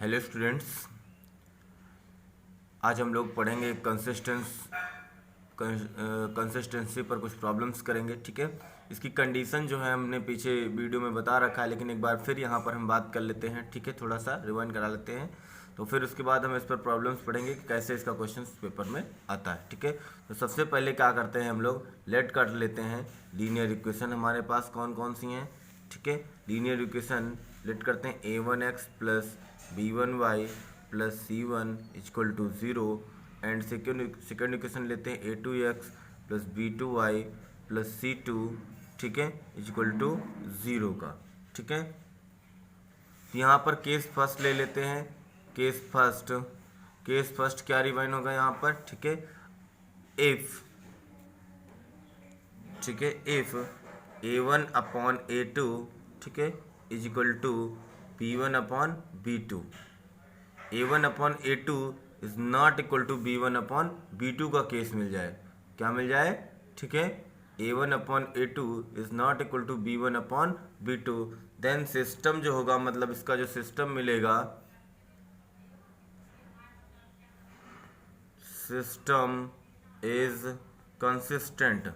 Hello students, आज हम लोग पढ़ेंगे कंसिस्टेंसी पर कुछ प्रॉब्लम्स करेंगे। ठीक है, इसकी कंडीशन जो है हमने पीछे वीडियो में बता रखा है, लेकिन एक बार फिर यहाँ पर हम बात कर लेते हैं। ठीक है, थोड़ा सा रिवाइंड करा लेते हैं, तो फिर उसके बाद हम इस पर प्रॉब्लम्स पढ़ेंगे कि कैसे इसका क्वेश्चन पेपर में आता है। ठीक है, तो सबसे पहले क्या करते हैं हम लोग, लेट कर लेते हैं लीनियर इक्वेशन हमारे पास कौन कौन सी हैं। ठीक है, लीनियर इक्वेशन लेट करते हैं a1x plus b1y plus c1 equal to 0 and second equation लेते हैं a2x plus b2y plus c2, ठीक है, इक्वल टू 0 का। ठीक है, तो यहाँ पर केस फर्स्ट ले लेते हैं। केस फर्स्ट क्या रिवाइन होगा यहाँ पर। ठीक है, इफ, ठीक है, इफ a1 अपॉन a2, ठीक है, is equal to b1 upon b2, a1 upon a2 is not equal to b1 upon b2 का केस मिल जाए। क्या मिल जाए? ठीक है, a1 upon a2 is not equal to b1 upon b2, then system जो होगा, मतलब इसका जो सिस्टम मिलेगा, सिस्टम इज कंसिस्टेंट।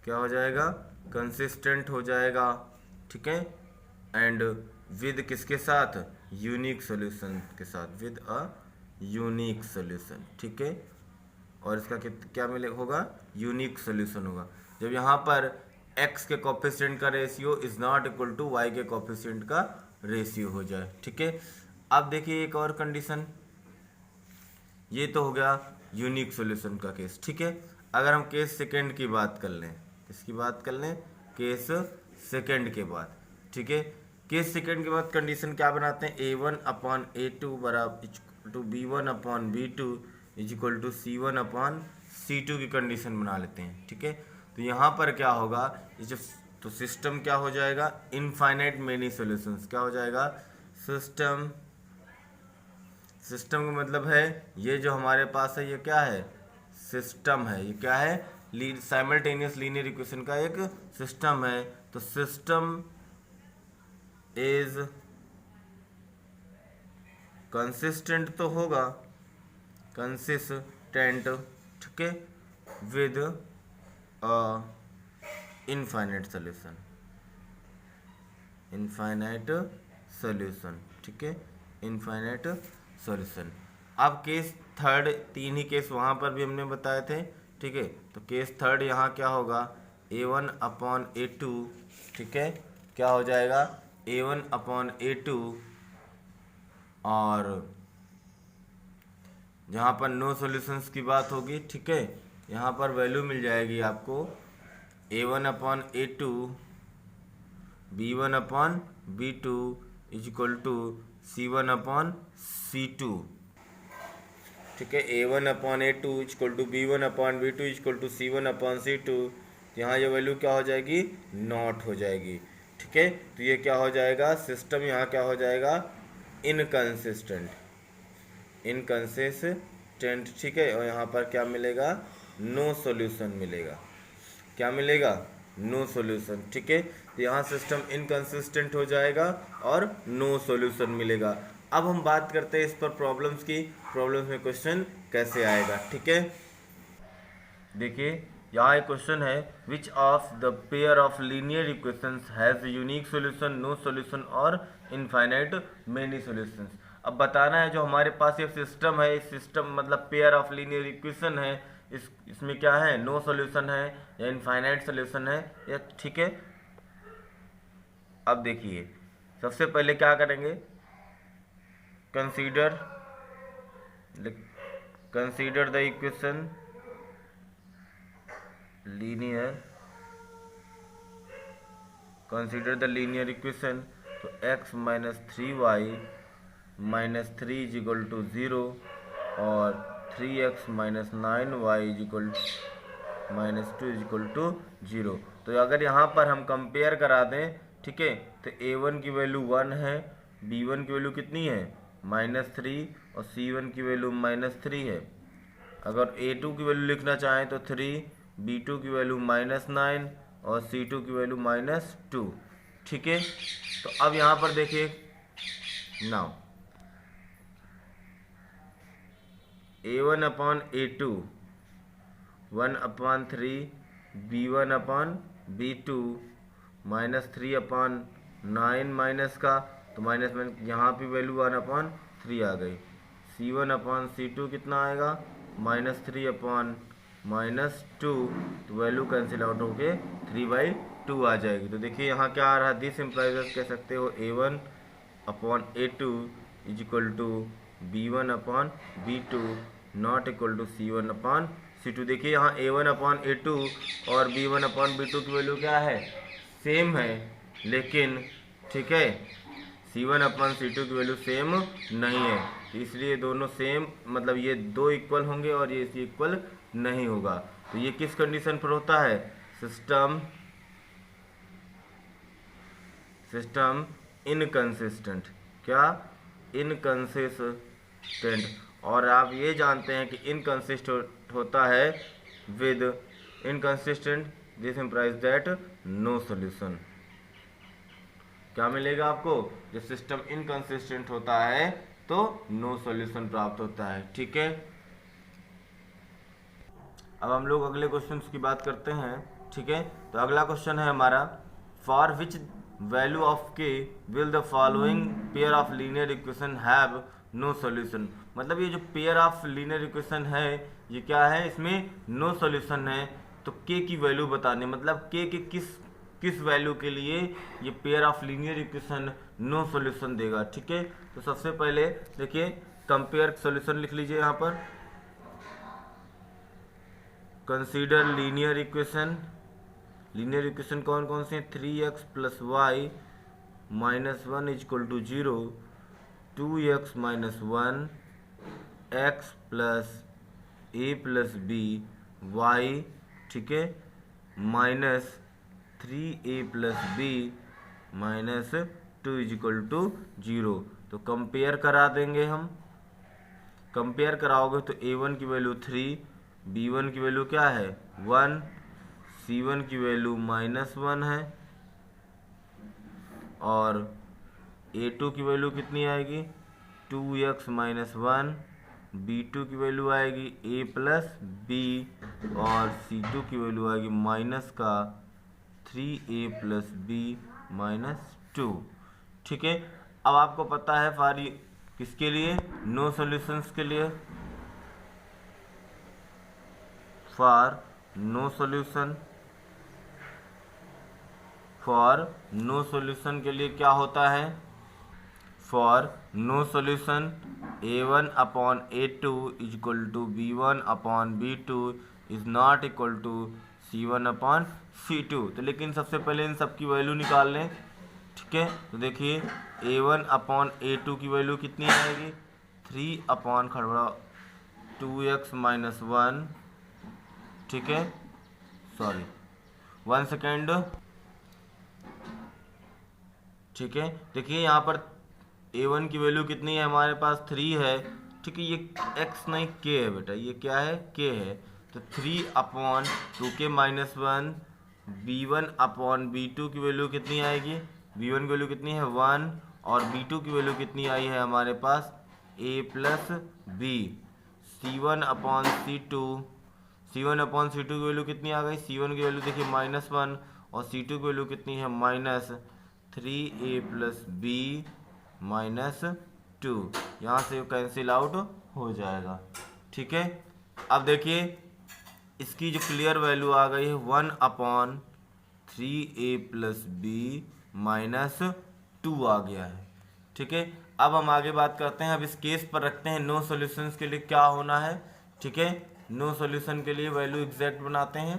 क्या हो जाएगा? कंसिस्टेंट हो जाएगा। ठीक है, एंड विद किसके साथ? यूनिक सॉल्यूशन के साथ, विद अ यूनिक सॉल्यूशन। ठीक है, और इसका क्या मिले होगा? यूनिक सॉल्यूशन होगा जब यहाँ पर x के कोफिशिएंट का ratio is not equal to y के कोफिशिएंट का रेशियो हो जाए। ठीक है, अब देखिए एक और कंडीशन, ये तो हो गया यूनिक सॉल्यूशन का केस। ठीक है, अगर हम केस सेकंड की बात कर लें, किसकी बात कर लें? केस सेकंड के बाद। ठीक है, केस सेकंड के बाद कंडीशन क्या बनाते हैं? a1 अपॉन a2 बराबर to b1 upon b2 is equal to c1 upon c2 की कंडीशन बना लेते हैं। ठीक है, तो यहाँ पर क्या होगा, ये जो तो सिस्टम क्या हो जाएगा? Infinite many solutions. क्या हो जाएगा? सिस्टम का मतलब है ये जो हमारे पास है, ये क्या है? सिस्टम है। ये क्या है? साइमल्टेनियस लीनियर इक्वेशन का एक सिस्टम है। तो सिस्टम इज कंसिस्टेंट तो होगा, कंसिस्टेंट, ठीक है, with a infinite solution, infinite solution. ठीक है, इनफाइनाइट सॉल्यूशन। अब केस थर्ड, तीन ही केस वहाँ पर भी हमने बताए थे। ठीक है, तो केस थर्ड यहाँ क्या होगा? a1 अपॉन a2, ठीक है, क्या हो जाएगा? a1 अपॉन a2, और जहाँ पर नो सॉल्यूशंस की बात होगी, ठीक है, यहाँ पर वैल्यू मिल जाएगी आपको a1 upon a2 b1 upon b2 is equal to c1 upon c2। ठीक है, a1 upon a2 equal to b1 upon b2 equal to c1 upon c2। यहाँ ये वैल्यू क्या हो जाएगी? नॉट हो जाएगी। ठीक है, तो ये क्या हो जाएगा? सिस्टम यहाँ क्या हो जाएगा? Inconsistent, inconsistent. ठीक है, और यहाँ पर क्या मिलेगा? नो सॉल्यूशन मिलेगा। क्या मिलेगा? No solution. ठीक है, तो यहाँ सिस्टम इनकंसिस्टेंट हो जाएगा और नो सॉल्यूशन मिलेगा। अब हम बात करते हैं इस पर प्रॉब्लम्स की, प्रॉब्लम्स में क्वेश्चन कैसे आएगा। ठीक है, देखिए यहाँ एक क्वेश्चन है, which of the pair of linear equations has unique solution, no solution और इनफाइनाइट मेनी सॉल्यूशंस। अब बताना है जो हमारे पास ये सिस्टम है, इस सिस्टम मतलब पेयर ऑफ लीनियर इक्वेशन है, इसमें क्या है? नो सॉल्यूशन है या इनफाइनाइट सॉल्यूशन है या। ठीक है, अब देखिए सबसे पहले क्या करेंगे, consider the equation linear, consider the linear equation. तो x minus 3y minus 3 is equal to 0 और 3x minus 9y is equal minus 2 is equal to 0। तो अगर यहाँ पर हम कंपेयर करा दें, ठीक है, तो a1 की वैल्यू 1 है, b1 की वैल्यू कितनी है? माइनस 3, और c1 की वैल्यू माइनस 3 है। अगर a2 की वैल्यू लिखना चाहें तो 3, b2 की वैल्यू माइनस 9 और c2 की वैल्यू -2। ठीक है, तो अब यहाँ पर देखिए now A1 upon A2 1/3 B1 upon B2 -3 upon 9 minus का, तो माइनस में यहाँ पे वैल्यू 1/3 आ गई। C1 अपॉन C2 कितना आएगा, -3 अपॉन -2, तो वैल्यू कैंसिल आउट होके 3/2 आ जाएगी। तो देखिए यहाँ क्या आ रहा है, दिस इम्प्लाइज कह सकते हो A1 upon A2 is equal to B1 upon B2 not equal to C1 upon C2। देखिए यहाँ A1 अपॉन A2 और B1 अपॉन B2 की वैल्यू क्या है, सेम है, लेकिन ठीक है C1 अपॉन C2 की वैल्यू सेम नहीं है, तो इसलिए दोनों सेम, मतलब ये दो इक्वल होंगे और ये इक्वल नहीं होगा। तो ये किस कंडीशन पर होता है, सिस्टम इनकंसिस्टेंट। क्या, इनकंसिस्टेंट। और आप ये जानते हैं कि इनकंसिस्टेंट होता है with inconsistent, this implies that no solution. क्या मिलेगा आपको, जब सिस्टम इनकंसिस्टेंट होता है तो नो सॉल्यूशन प्राप्त होता है। ठीक है, अब हम लोग अगले क्वेश्चन की बात करते हैं। ठीक है, तो अगला क्वेश्चन है हमारा, for which value of K will the following pair of linear equation have no solution. मतलब ये जो पेयर ऑफ लीनियर इक्वेशन है ये क्या है, इसमें नो सॉल्यूशन है। तो के की वैल्यू बताने, मतलब के किस वैल्यू के लिए ये pair of linear equation no solution देगा। ठीक है, तो सबसे पहले देखिए कंपेयर सॉल्यूशन लिख लीजिए यहाँ पर, consider linear equation. Linear equation कौन कौन से हैं, 3x plus y minus 1 is equal to 0, 2x minus 1, x plus a plus b y, ठीक है, minus 3a plus b minus 2 is equal to 0। तो कंपेयर करा देंगे हम, कंपेयर कराओगे तो a1 की वैल्यू 3, b1 की वैल्यू क्या है 1, c1 की वैल्यू -1 है, और a2 की वैल्यू कितनी आएगी 2x माइनस 1, b2 की वैल्यू आएगी a प्लस बी, और c2 की वैल्यू आएगी माइनस का 3a प्लस बी माइनस 2। ठीक है, अब आपको पता है फॉर किसके लिए, नो सॉल्यूशंस के लिए, फॉर नो सॉल्यूशन के लिए क्या होता है, for no solution a1 upon a2 is equal to b1 upon b2 is not equal to c1 upon c2। तो लेकिन सबसे पहले इन सब की वैल्यू निकाल लें। ठीक है, तो देखिए a1 अपॉन a2 की वैल्यू कितनी आएगी 3 अपॉन 2x माइनस 1, ठीक है, सॉरी 1 सेकेंड। ठीक है, देखिए यहाँ पर a1 की वैल्यू कितनी है हमारे पास 3 है। ठीक है, ये x नहीं k है बेटा, ये क्या है k है। तो 3 upon 2k minus 1, b1 upon b2 की वैल्यू कितनी आएगी, b1 की वैल्यू कितनी है 1, और b2 की वैल्यू कितनी आई है हमारे पास a plus b, c1 upon c2, c1 upon c2 की वैल्यू कितनी आ गई, c1 की वैल्यू देखिए -1, और c2 की वैल्यू कितनी है -3a प्लस बी माइनस 2। यहाँ से कैंसिल आउट हो जाएगा। ठीक है, अब देखिए इसकी जो क्लियर वैल्यू आ गई है 1 upon 3a plus b minus 2 आ गया है। ठीक है, अब हम आगे बात करते हैं, अब इस केस पर रखते हैं नो सॉल्यूशंस के लिए क्या होना है। ठीक है, नो सॉल्यूशन के लिए वैल्यू एग्जैक्ट बनाते हैं।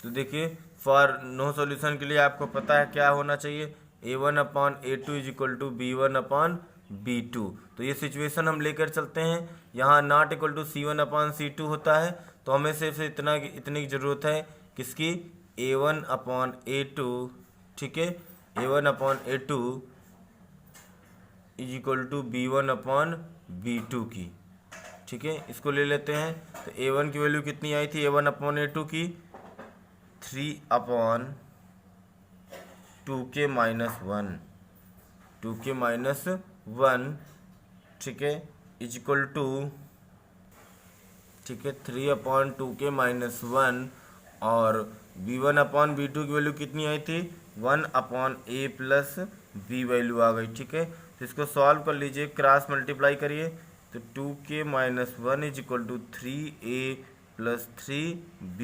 तो देखिए फॉर नो सॉल्यूशन के लिए आपको पता है क्या होना चाहिए, a1 upon a2 is equal to b1 upon b2। तो ये सिचुएशन हम लेकर चलते हैं, यहाँ not equal to c1 upon c2 होता है, तो हमें सिर्फ इतनी की ज़रूरत है किसकी, a1 अपॉन a2, ठीक है, a1 upon a2 is equal to b1 upon b2 की। ठीक है, इसको ले लेते हैं। तो a1 की वैल्यू कितनी आई थी a1 अपॉन a2 की 3 upon 2k minus 1, 2k minus 1 ठीक है, इज इक्वल टू, ठीक है, 3/2k माइनस 1, और v1/v2 की वैल्यू कितनी आई थी, 1/a प्लस b वैल्यू आ गई। ठीक है, तो इसको सॉल्व कर लीजिए, क्रॉस मल्टीप्लाई करिए, तो 2k minus 1 is equal to 3a plus 3b।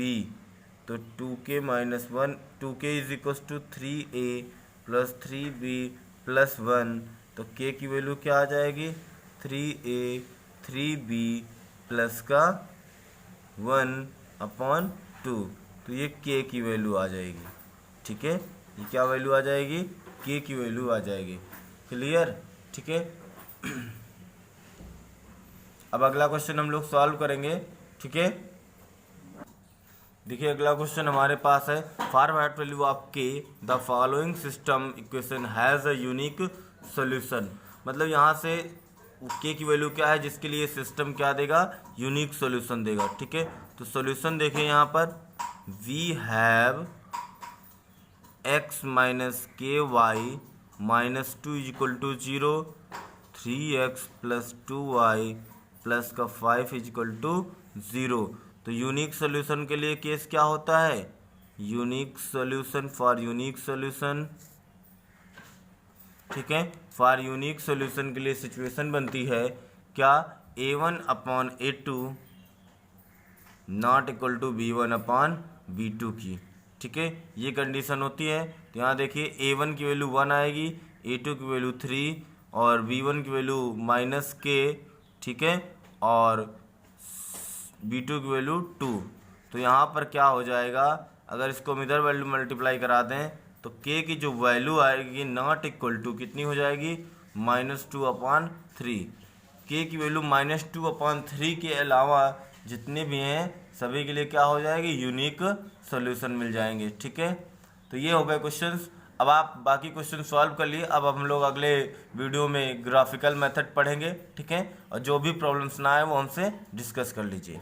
तो 2k minus 1, 2k is equal to 3a plus 3b plus 1, तो k की वैल्यू क्या आ जाएगी, 3a 3b प्लस का 1/2, तो ये k की वैल्यू आ जाएगी। ठीक है, ये क्या वैल्यू आ जाएगी, k की वैल्यू आ जाएगी। क्लियर? ठीक है, अब अगला क्वेश्चन हम लोग सॉल्व करेंगे। ठीक है, देखिए अगला क्वेश्चन हमारे पास है, for what value of k the following system equation has a unique solution. मतलब यहाँ से k की वैल्यू क्या है जिसके लिए सिस्टम क्या देगा, यूनिक सॉल्यूशन देगा। ठीक है, तो सॉल्यूशन देखिए यहाँ पर, we have x minus k y minus 2 is equal to 0, 3x plus 2y plus का 5 इज इक्वल टू 0। तो यूनिक सॉल्यूशन के लिए केस क्या होता है, unique solution, for unique solution, ठीक है, फॉर यूनिक सॉल्यूशन के लिए सिचुएशन बनती है क्या, a1/a2 not equal to b1/b2 की। ठीक है, ये कंडीशन होती है। तो यहाँ देखिए a1 की वैल्यू 1 आएगी, a2 की वैल्यू 3 और b1 की वैल्यू माइनस k, ठीक है, और b2 की वैल्यू 2। तो यहाँ पर क्या हो जाएगा, अगर इसको हम इधर वैल्यू मल्टीप्लाई करा दें तो k की जो वैल्यू आएगी नॉट इक्वल टू कितनी हो जाएगी, -2/3। k की वैल्यू -2/3 के अलावा जितने भी हैं सभी के लिए क्या हो जाएगी, यूनिक सॉल्यूशन मिल जाएंगे। ठीक है, तो ये हो गए क्वेश्चंस। अब आप बाकी क्वेश्चन सॉल्व कर लिए। अब हम लोग अगले वीडियो में ग्राफिकल मेथड पढ़ेंगे। ठीक है, और जो भी प्रॉब्लम्स ना आए वो हमसे डिस्कस कर लीजिए।